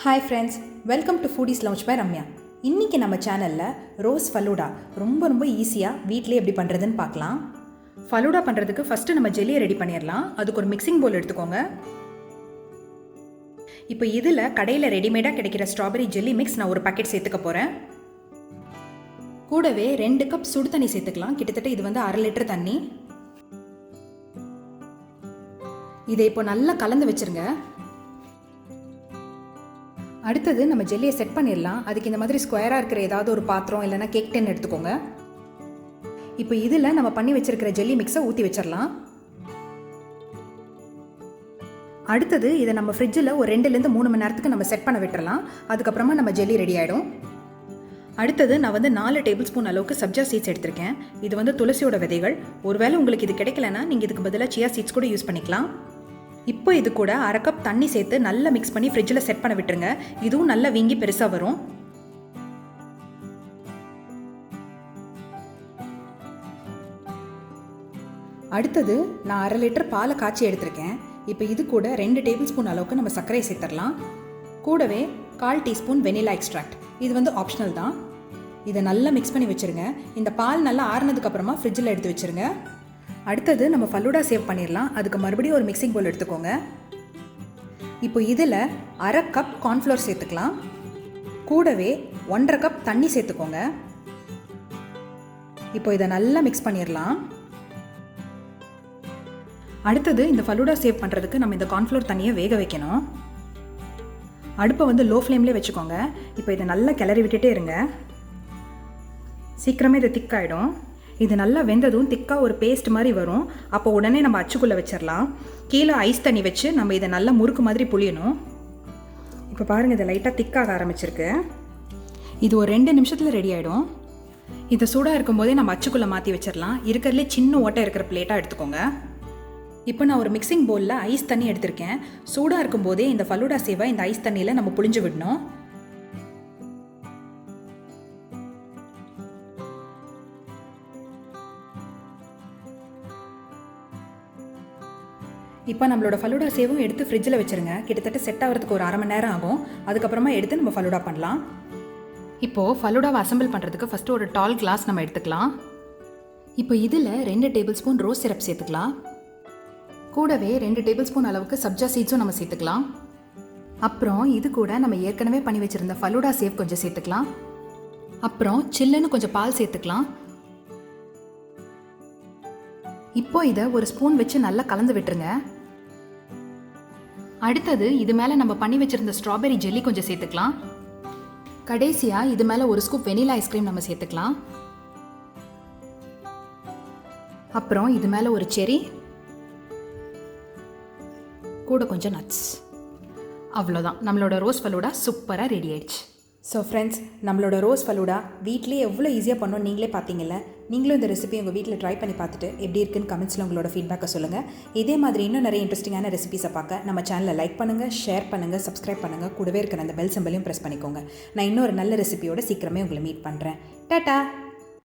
Hi friends, welcome to foodies lunch by Ramya. இன்றைக்கி நம்ம சேனலில் ரோஸ் ஃபலூடா ரொம்ப ஈஸியாக வீட்டிலே எப்படி பண்ணுறதுன்னு பார்க்கலாம். ஃபலூடா பண்ணுறதுக்கு ஃபஸ்ட்டு நம்ம ஜெல்லியை ரெடி பண்ணிடலாம். அதுக்கு ஒரு மிக்சிங் பவுல் எடுத்துக்கோங்க. இப்போ இதில் கடையில் ரெடிமேடாக கிடைக்கிற ஸ்ட்ராபெரி ஜெல்லி மிக்ஸ் நான் ஒரு பாக்கெட் சேர்த்துக்க போகிறேன். கூடவே 2 கப் சுடு தண்ணி சேர்த்துக்கலாம். கிட்டத்தட்ட இது வந்து 1/2 லிட்டர் தண்ணி. இதை இப்போ நல்லா கலந்து வச்சுருங்க. அடுத்தது நம்ம ஜெல்லியை செட் பண்ணிடலாம். அதுக்கு இந்த மாதிரி ஸ்கொயராக இருக்கிற ஏதாவது ஒரு பாத்திரம் இல்லைனா கேக் டென் எடுத்துக்கோங்க. இப்போ இதில் நம்ம பண்ணி வச்சிருக்கிற ஜெல்லி மிக்ஸை ஊற்றி வச்சிடலாம். அடுத்தது இதை நம்ம ஃப்ரிட்ஜில் ஒரு 2லேருந்து 3 மணி நேரத்துக்கு நம்ம செட் பண்ண விட்டுறலாம். அதுக்கப்புறமா நம்ம ஜெல்லி ரெடி ஆகிடும். அடுத்தது நான் வந்து 4 டேபிள் ஸ்பூன் அளவுக்கு சப்ஜா சீட்ஸ் எடுத்திருக்கேன். இது வந்து துளசியோட விதைகள். ஒருவேளை உங்களுக்கு இது கிடைக்கலன்னா நீங்கள் இதுக்கு பதிலாக சியா சீட்ஸ் கூட யூஸ் பண்ணிக்கலாம். இப்போ இது கூட 1/2 கப் தண்ணி சேர்த்து நல்லா மிக்ஸ் பண்ணி ஃப்ரிட்ஜில் செட் பண்ண விட்டுருங்க. இதுவும் நல்லா வீங்கி பெருசாக வரும். அடுத்தது நான் 1/2 லிட்டர் பாலை காய்ச்சி எடுத்திருக்கேன். இப்போ இது கூட 2 டேபிள் ஸ்பூன் அளவுக்கு நம்ம சர்க்கரையை சேர்த்துடலாம். கூடவே 1/4 டீஸ்பூன் வெனிலா எக்ஸ்ட்ராக்ட். இது வந்து ஆப்ஷனல் தான். இதை நல்லா மிக்ஸ் பண்ணி வச்சுருங்க. இந்த பால் நல்லா ஆறுனதுக்கப்புறமா ஃப்ரிட்ஜில் எடுத்து வச்சுருங்க. அடுத்தது நம்ம ஃபலூடா சேவ் பண்ணிடலாம். அதுக்கு மறுபடியும் ஒரு மிக்சிங் பவுல் எடுத்துக்கோங்க. இப்போ இதில் 1/2 கப் கார்ன்ஃப்ளவர் சேர்த்துக்கலாம். கூடவே 1/2 கப் தண்ணி சேர்த்துக்கோங்க. இப்போ இதை நல்லா மிக்ஸ் பண்ணிடலாம். அடுத்தது இந்த ஃபலூடா சேவ் பண்ணுறதுக்கு நம்ம இந்த கார்ன்ஃப்ளவர் தண்ணியை வேக வைக்கணும். அடுப்பை வந்து லோ ஃப்ளேம்லேயே வச்சுக்கோங்க. இப்போ இதை நல்லா கிளறி விட்டுட்டே இருங்க. சீக்கிரமே இது திக்காயிடும். இது நல்லா வெந்ததும் திக்காக ஒரு பேஸ்ட் மாதிரி வரும். அப்போ உடனே நம்ம அச்சுக்குள்ளே வச்சிடலாம். கீழே ஐஸ் தண்ணி வச்சு நம்ம இதை நல்லா முறுக்கு மாதிரி புளியணும். இப்போ பாருங்கள், இதை லைட்டாக திக்காக ஆரம்பிச்சிருக்கு. இது ஒரு 2 நிமிஷத்தில் ரெடி ஆகிடும். இதை சூடாக இருக்கும்போதே நம்ம அச்சுக்குள்ளே மாற்றி வச்சிடலாம். இருக்கிறதுலே சின்ன ஓட்டை இருக்கிற பிளேட்டாக எடுத்துக்கோங்க. இப்போ நான் ஒரு மிக்சிங் பவுலில் ஐஸ் தண்ணி எடுத்திருக்கேன். சூடாக இருக்கும்போதே இந்த ஃபலூடா சேவை இந்த ஐஸ் தண்ணியில் நம்ம புளிஞ்சு விடணும். இப்போ நம்மளோட ஃபலூடா சேவும் எடுத்து ஃப்ரிட்ஜில் வச்சுருங்க. கிட்டத்தட்ட செட் ஆகிறதுக்கு ஒரு 1/2 மணி நேரம் ஆகும். அதுக்கப்புறமா எடுத்து நம்ம ஃபலூடா பண்ணலாம். இப்போது ஃபலூடாவை அசம்பிள் பண்ணுறதுக்கு ஃபஸ்ட்டு ஒரு டால் கிளாஸ் நம்ம எடுத்துக்கலாம். இப்போ இதில் 2 டேபிள் ஸ்பூன் ரோஸ் சிரப் சேர்த்துக்கலாம். கூடவே 2 டேபிள் ஸ்பூன் அளவுக்கு சப்ஜா சீட்ஸும் நம்ம சேர்த்துக்கலாம். அப்புறம் இது கூட நம்ம ஏற்கனவே பண்ணி வச்சுருந்த ஃபலூடா சேவ் கொஞ்சம் சேர்த்துக்கலாம். அப்புறம் சில்லுன்னு கொஞ்சம் பால் சேர்த்துக்கலாம். இப்போ இதை ஒரு ஸ்பூன் வச்சு நல்லா கலந்து விட்டுருங்க. அடுத்தது இது மேலே நம்ம பண்ணி வச்சிருந்த ஸ்ட்ராபெரி ஜெல்லி கொஞ்சம் சேர்த்துக்கலாம். கடைசியாக இது மேலே ஒரு ஸ்கூப் வெனிலா ஐஸ்கிரீம் நம்ம சேர்த்துக்கலாம். அப்புறம் இது மேலே ஒரு செரி, கூட கொஞ்சம் நட்ஸ். அவ்வளோதான், நம்மளோட ரோஸ் ஃபலூடா சூப்பராக ரெடி ஆயிடுச்சு. ஸோ ஃப்ரெண்ட்ஸ், நம்மளோட ரோஸ் ஃபலூடா வீட்லேயே எவ்வளோ ஈஸியாக பண்ணோம் நீங்களே பார்த்தீங்கல்ல. நீங்களும் இந்த ரெசிபி உங்கள் வீட்டில் ட்ரை பண்ணி பார்த்துட்டு எப்படி இருக்குன்னு கமெண்ட்ஸில் உங்களோட ஃபீட்பேக்கை சொல்லுங்கள். இதே மாதிரி இன்னும் நிறைய இன்ட்ரெஸ்டிங்கான ரெசிபிஸை பார்க்க நம்ம சேனலை லைக் பண்ணுங்கள், ஷேர் பண்ணுங்கள், சப்ஸ்கிரைப் பண்ணுங்கள். கூடவே இருக்கிற அந்த பெல் சிம்பலையும் ப்ரெஸ் பண்ணிக்கோங்க. நான் இன்னொரு நல்ல ரெசிபியோட சீக்கிரமே உங்களை மீட் பண்ணுறேன். டாடா.